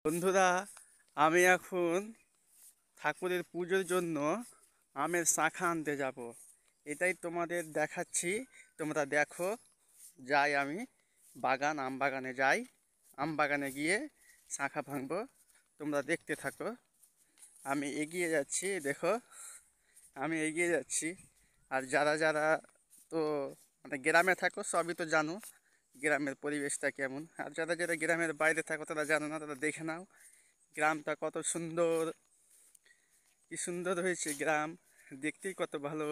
বন্ধুরা, আমি এখন ঠাকুরের পুজোর জন্য আমের শাখা আনতে যাব। এটাই তোমাদের দেখাচ্ছি, তোমরা দেখো। যাই আমি আম বাগানে যাই, আম বাগানে গিয়ে শাখা ভাঙবো। তোমরা দেখতে থাকো। আমি এগিয়ে যাচ্ছি, দেখো আমি এগিয়ে যাচ্ছি। আর যারা যারা তো মানে গ্রামে থাকো সবই তো জানো গ্রামের পরিবেশটা কেমন। আর যারা যারা গ্রামের বাইরে থাকো তারা জানো না, তারা দেখে নাও গ্রামটা কত সুন্দর। কি সুন্দর হয়েছে গ্রাম, দেখতেই কত ভালো।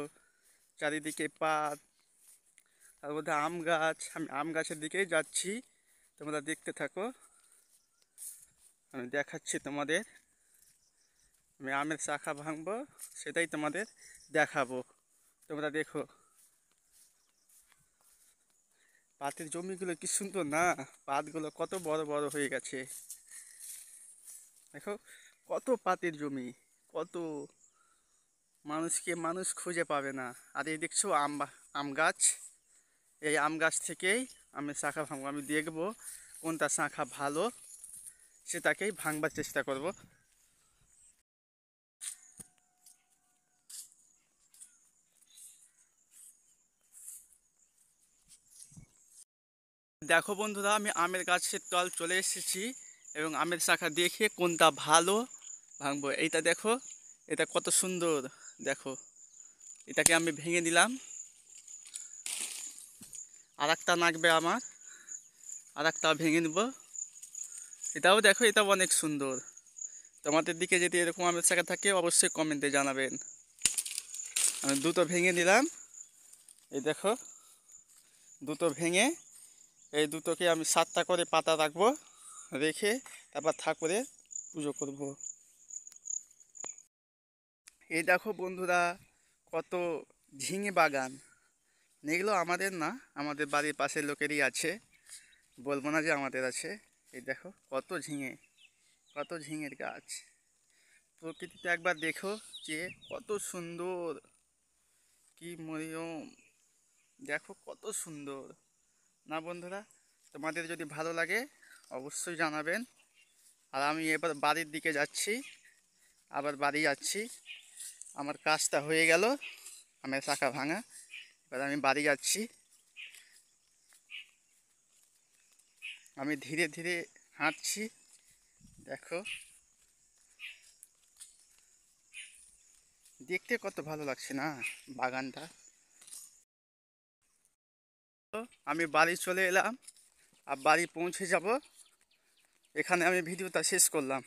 চারিদিকে পাট, তার মধ্যে আম গাছ। আমি আম গাছের দিকেই যাচ্ছি, তোমরা দেখতে থাকো। আমি দেখাচ্ছি তোমাদের, আমি আমের শাখা ভাঙবো, সেটাই তোমাদের দেখাবো। তোমরা দেখো পাটের জমিগুলো কি সুন্দর না, পাটগুলো কত বড় বড় হয়ে গেছে। দেখো কত পাটের জমি, কত মানুষ খুঁজে পাবে না। আর এই দেখছো আম গাছ, এই আম গাছ থেকেই আমি শাখা ভাঙবো। আমি দেখবো কোনটা শাখা ভালো, সেটাকেই ভাঙবার চেষ্টা করব। দেখো বন্ধুরা, আমি আমের গাছের তল চলে এসেছি এবং আমের শাখা দেখে কোনটা ভালো ভাঙবো। এইটা দেখো, এটা কত সুন্দর। দেখো এটাকে আমি ভেঙে দিলাম, আর একটা লাগবে আমার, আর একটা ভেঙে নেব। এটাও দেখো, এটাও অনেক সুন্দর। তোমাদের দিকে যদি এরকম আমের শাখা থাকে অবশ্যই কমেন্টে জানাবেন। আমি দুটো ভেঙে নিলাম, এই দেখো দুটো ভেঙে, এই দুটোকে আমি 7টা করে পাতা রাখবো, রেখে তারপর ঠাকুরের পুজো করব। এই দেখো বন্ধুরা, কত ঝিঙে বাগান। এগুলো আমাদের না, আমাদের বাড়ির পাশের লোকেরই আছে, বলবো না যে আমাদের আছে। এই দেখো কত ঝিঙে, কত ঝিঙের গাছ। প্রকৃতিতে একবার দেখো যে কত সুন্দর, কি মরিয়ম। দেখো কত সুন্দর না বন্ধুরা? তোমাদের যদি ভালো লাগে অবশ্যই জানাবেন। আর আমি এবার বাড়ির দিকে যাচ্ছি, আবার বাড়ি যাচ্ছি। আমার কাজটা হয়ে গেল, আমার শাখা ভাঙা। এবার আমি বাড়ি যাচ্ছি। আমি ধীরে ধীরে হাঁটছি, দেখো দেখতে কত ভালো লাগছে না বাগানটা। তো আমি বাড়ি চলে এলাম, আর বাড়ি পৌঁছে যাব। এখানে আমি ভিডিওটা শেষ করলাম।